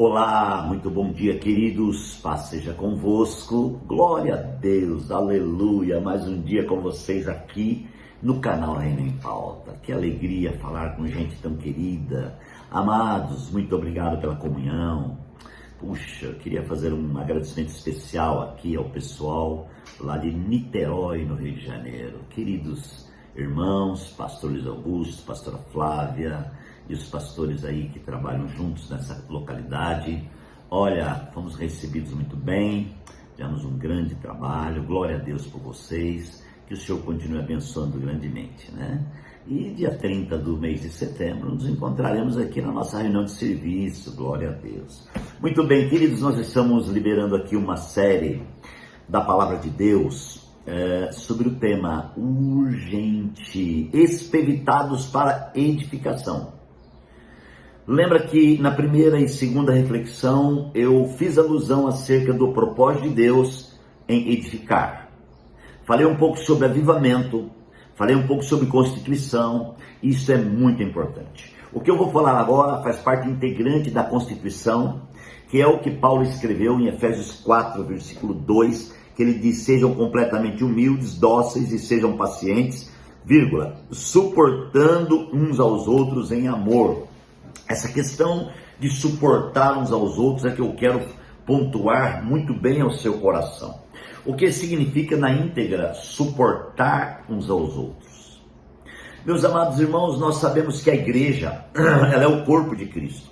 Olá, muito bom dia, queridos. Paz seja convosco. Glória a Deus, aleluia. Mais um dia com vocês aqui no canal Reino em Pauta. Que alegria falar com gente tão querida. Amados, muito obrigado pela comunhão. Puxa, eu queria fazer um agradecimento especial aqui ao pessoal lá de Niterói, no Rio de Janeiro. Queridos irmãos, pastor Luiz Augusto, pastora Flávia e os pastores aí que trabalham juntos nessa localidade. Olha, fomos recebidos muito bem, tivemos um grande trabalho, glória a Deus por vocês, que o Senhor continue abençoando grandemente, né? E dia 30 do mês de setembro nos encontraremos aqui na nossa reunião de serviço, glória a Deus. Muito bem, queridos, nós estamos liberando aqui uma série da Palavra de Deus sobre o tema urgente, expeditados para edificação. Lembra que na primeira e segunda reflexão eu fiz alusão acerca do propósito de Deus em edificar. Falei um pouco sobre avivamento, falei um pouco sobre constituição, isso é muito importante. O que eu vou falar agora faz parte integrante da constituição, que é o que Paulo escreveu em Efésios 4, versículo 2, que ele diz: sejam completamente humildes, dóceis e sejam pacientes, suportando uns aos outros em amor. Essa questão de suportar uns aos outros é que eu quero pontuar muito bem ao seu coração. O que significa na íntegra suportar uns aos outros? Meus amados irmãos, nós sabemos que a igreja, ela é o corpo de Cristo.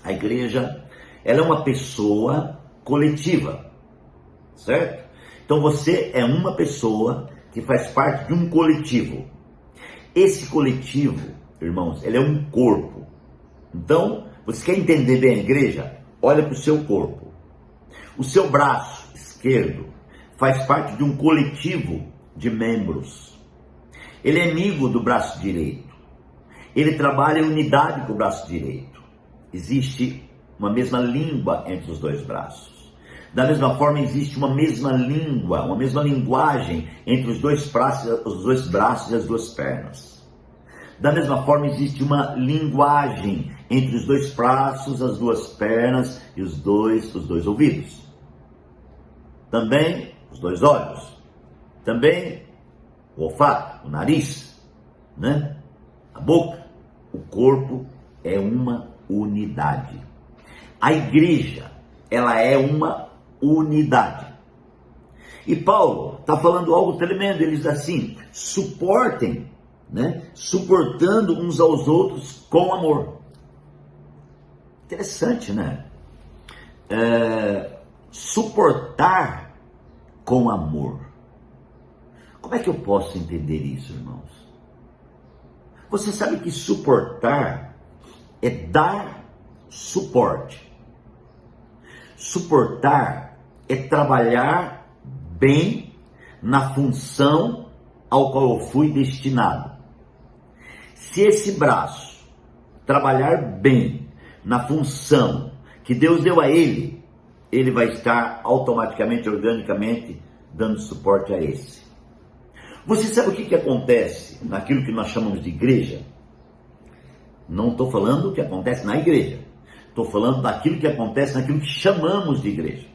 A igreja, ela é uma pessoa coletiva, certo? Então você é uma pessoa que faz parte de um coletivo. Esse coletivo, irmãos, ele é um corpo. Então, você quer entender bem a igreja? Olha para o seu corpo. O seu braço esquerdo faz parte de um coletivo de membros. Ele é amigo do braço direito. Ele trabalha em unidade com o braço direito. Existe uma mesma língua entre os dois braços. Da mesma forma, existe uma mesma língua, uma mesma linguagem entre os dois braços e as duas pernas. Da mesma forma, existe uma linguagem entre os dois braços, as duas pernas e os dois ouvidos. Também os dois olhos. Também o olfato, o nariz, né? A boca. O corpo é uma unidade. A igreja, ela é uma unidade. E Paulo está falando algo tremendo. Ele diz assim: suportem, né? Suportando uns aos outros com amor. Interessante, né? Suportar com amor. Como é que eu posso entender isso, irmãos? Você sabe que suportar é dar suporte. Suportar é trabalhar bem na função ao qual eu fui destinado. Se esse braço trabalhar bem na função que Deus deu a ele, ele vai estar automaticamente, organicamente, dando suporte a esse. Você sabe o que acontece naquilo que nós chamamos de igreja? Não estou falando do que acontece na igreja. Estou falando daquilo que acontece naquilo que chamamos de igreja.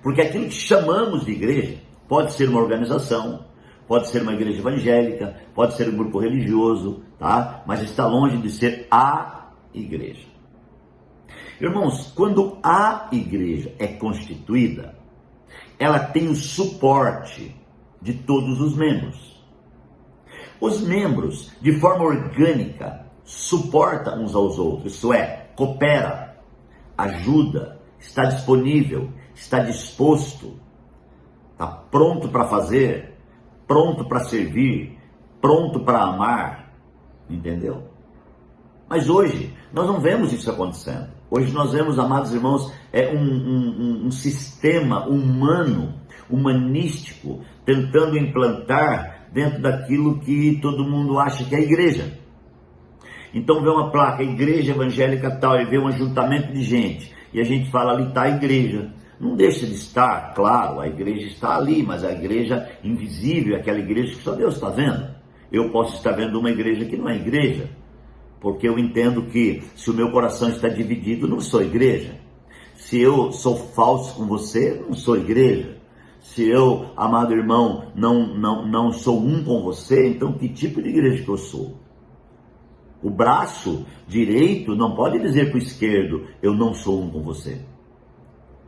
Porque aquilo que chamamos de igreja pode ser uma organização, pode ser uma igreja evangélica, pode ser um grupo religioso, tá? Mas está longe de ser a igreja. Irmãos, quando a igreja é constituída, ela tem o suporte de todos os membros. Os membros, de forma orgânica, suportam uns aos outros, isso é, coopera, ajuda, está disponível, está disposto, está pronto para fazer, pronto para servir, pronto para amar, entendeu? Mas hoje nós não vemos isso acontecendo. Hoje nós vemos, amados irmãos, um sistema humano, humanístico, tentando implantar dentro daquilo que todo mundo acha que é a igreja. Então vê uma placa, igreja evangélica tal, e vê um ajuntamento de gente, e a gente fala, ali está a igreja. Não deixa de estar, claro, a igreja está ali, mas a igreja invisível, aquela igreja que só Deus está vendo. Eu posso estar vendo uma igreja que não é igreja, porque eu entendo que se o meu coração está dividido, não sou igreja. Se eu sou falso com você, não sou igreja. Se eu, amado irmão, não sou um com você, então que tipo de igreja que eu sou? O braço direito não pode dizer para o esquerdo, eu não sou um com você.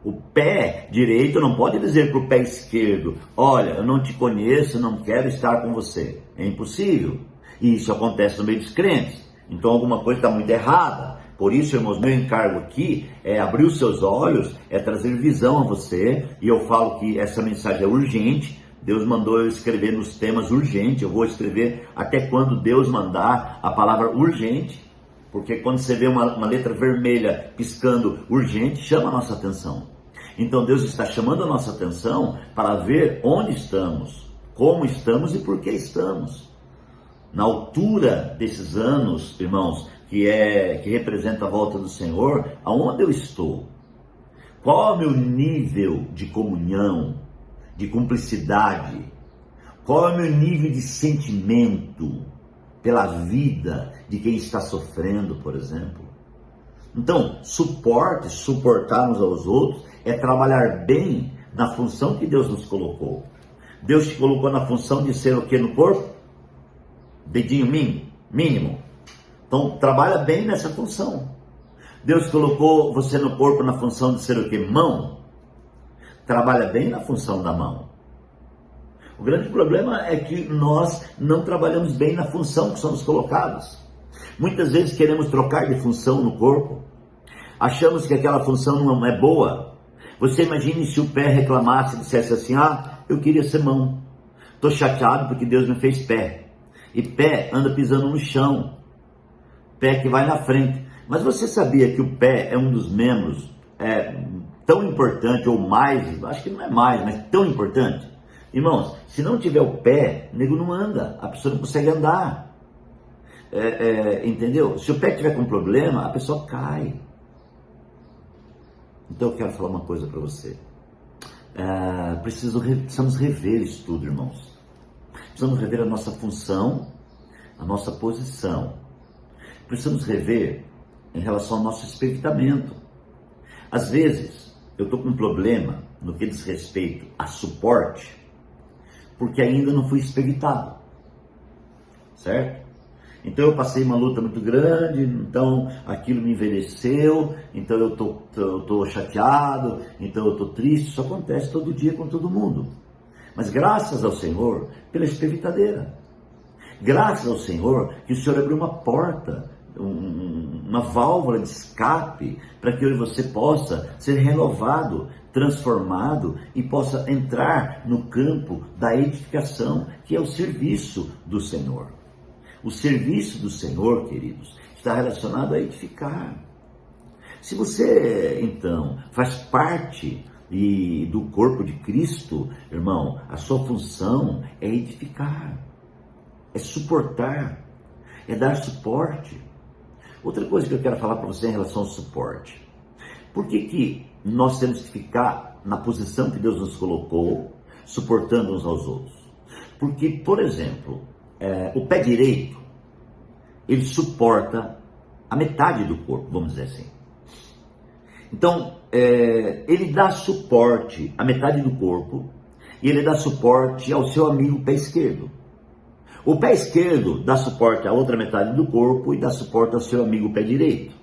O pé direito não pode dizer para o pé esquerdo, olha, eu não te conheço, não quero estar com você. É impossível. E isso acontece no meio dos crentes. Então alguma coisa está muito errada. Por isso, irmãos, meu encargo aqui é abrir os seus olhos, é trazer visão a você. E eu falo que essa mensagem é urgente. Deus mandou eu escrever nos temas urgente. Eu vou escrever até quando Deus mandar a palavra urgente. Porque quando você vê uma letra vermelha piscando urgente, chama a nossa atenção. Então Deus está chamando a nossa atenção para ver onde estamos, como estamos e por que estamos. Na altura desses anos, irmãos, que representa a volta do Senhor, aonde eu estou? Qual é o meu nível de comunhão, de cumplicidade? Qual é o meu nível de sentimento pela vida de quem está sofrendo, por exemplo? Então, suportar uns aos outros, é trabalhar bem na função que Deus nos colocou. Deus te colocou na função de ser o que no corpo? Dedinho mínimo. Então, trabalha bem nessa função. Deus colocou você no corpo na função de ser o que? Mão. Trabalha bem na função da mão. O grande problema é que nós não trabalhamos bem na função que somos colocados. Muitas vezes queremos trocar de função no corpo. Achamos que aquela função não é boa. Você imagine se o pé reclamasse e dissesse assim, eu queria ser mão. Estou chateado porque Deus me fez pé. E pé anda pisando no chão. Pé que vai na frente. Mas você sabia que o pé é um dos membros tão importante, ou mais, acho que não é mais, mas tão importante? Irmãos, se não tiver o pé, o nego não anda, a pessoa não consegue andar. Entendeu? Se o pé tiver com problema, a pessoa cai. Então eu quero falar uma coisa para você. Precisamos rever isso tudo, irmãos. Precisamos rever a nossa função, a nossa posição. Precisamos rever em relação ao nosso espiritamento. Às vezes, eu estou com um problema no que diz respeito a suporte, porque ainda não fui espiritado, certo? Então eu passei uma luta muito grande, então aquilo me envelheceu, então eu tô chateado, então eu estou triste. Isso acontece todo dia com todo mundo. Mas graças ao Senhor pela espivitadeira. Graças ao Senhor que o Senhor abriu uma porta, uma válvula de escape, para que eu e você possa ser renovado, transformado e possa entrar no campo da edificação, que é o serviço do Senhor. O serviço do Senhor, queridos, está relacionado a edificar. Se você, então, faz parte do corpo de Cristo, irmão, a sua função é edificar, é suportar, é dar suporte. Outra coisa que eu quero falar para você em relação ao suporte. Por que nós temos que ficar na posição que Deus nos colocou, suportando uns aos outros? Porque, por exemplo, o pé direito, ele suporta a metade do corpo, vamos dizer assim. Então, ele dá suporte à metade do corpo e ele dá suporte ao seu amigo pé esquerdo. O pé esquerdo dá suporte à outra metade do corpo e dá suporte ao seu amigo pé direito.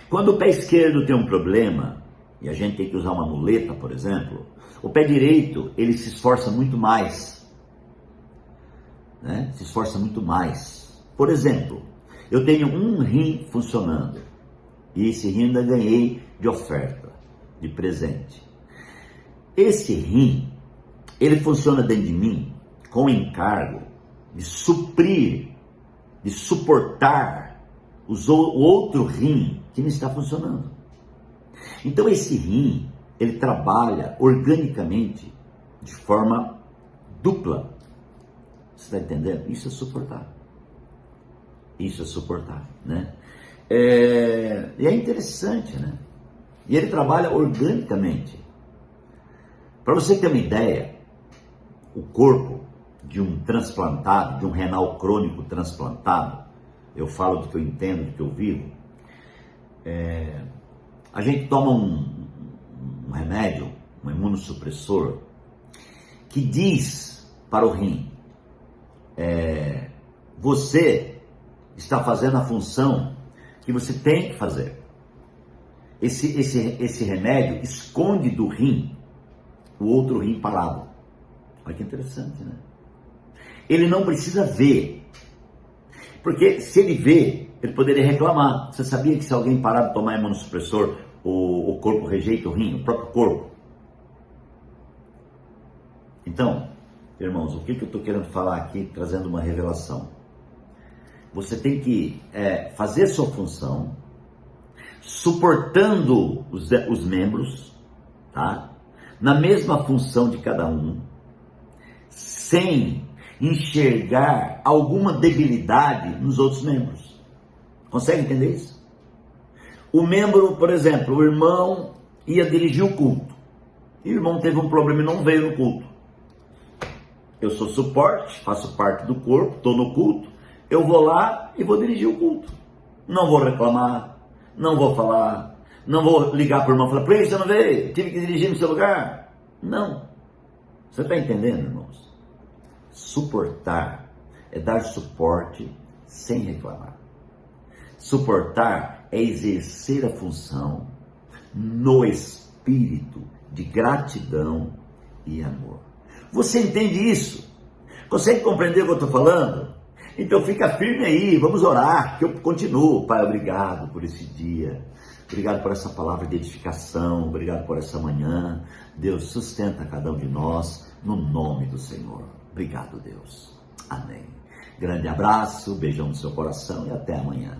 Quando o pé esquerdo tem um problema, e a gente tem que usar uma muleta, por exemplo, o pé direito, ele se esforça muito mais. Se esforça muito mais. Por exemplo, eu tenho um rim funcionando, e esse rim ainda ganhei de oferta, de presente. Esse rim, ele funciona dentro de mim com o encargo de suprir, de suportar o outro rim que não está funcionando. Então esse rim, ele trabalha organicamente de forma dupla. Você está entendendo? Isso é suportar. Isso é suportar, né? E é interessante, né? E ele trabalha organicamente. Para você ter uma ideia, o corpo de um transplantado, de um renal crônico transplantado, eu falo do que eu entendo, do que eu vivo. A gente toma um remédio, um imunossupressor, que diz para o rim, você está fazendo a função que você tem que fazer. Esse remédio esconde do rim o outro rim parado. Olha que interessante, né? Ele não precisa ver, porque se ele vê, ele poderia reclamar. Você sabia que se alguém parar de tomar imunossupressor, o corpo rejeita o rim, o próprio corpo? Então, irmãos, o que eu estou querendo falar aqui, trazendo uma revelação? Você tem que fazer sua função, suportando os membros, tá? Na mesma função de cada um, sem enxergar alguma debilidade nos outros membros. Consegue entender isso? O membro, por exemplo, o irmão ia dirigir o culto, e o irmão teve um problema e não veio no culto. Eu sou suporte, faço parte do corpo, estou no culto, eu vou lá e vou dirigir o culto. Não vou reclamar, não vou falar, não vou ligar para o irmão e falar, por que você não veio? Tive que dirigir no seu lugar. Não. Você está entendendo, irmãos? Suportar é dar suporte sem reclamar. Suportar é exercer a função no espírito de gratidão e amor. Você entende isso? Consegue compreender o que eu estou falando? Então fica firme aí, vamos orar, que eu continuo. Pai, obrigado por esse dia, obrigado por essa palavra de edificação, obrigado por essa manhã. Deus, sustenta cada um de nós, no nome do Senhor. Obrigado, Deus. Amém. Grande abraço, beijão no seu coração e até amanhã.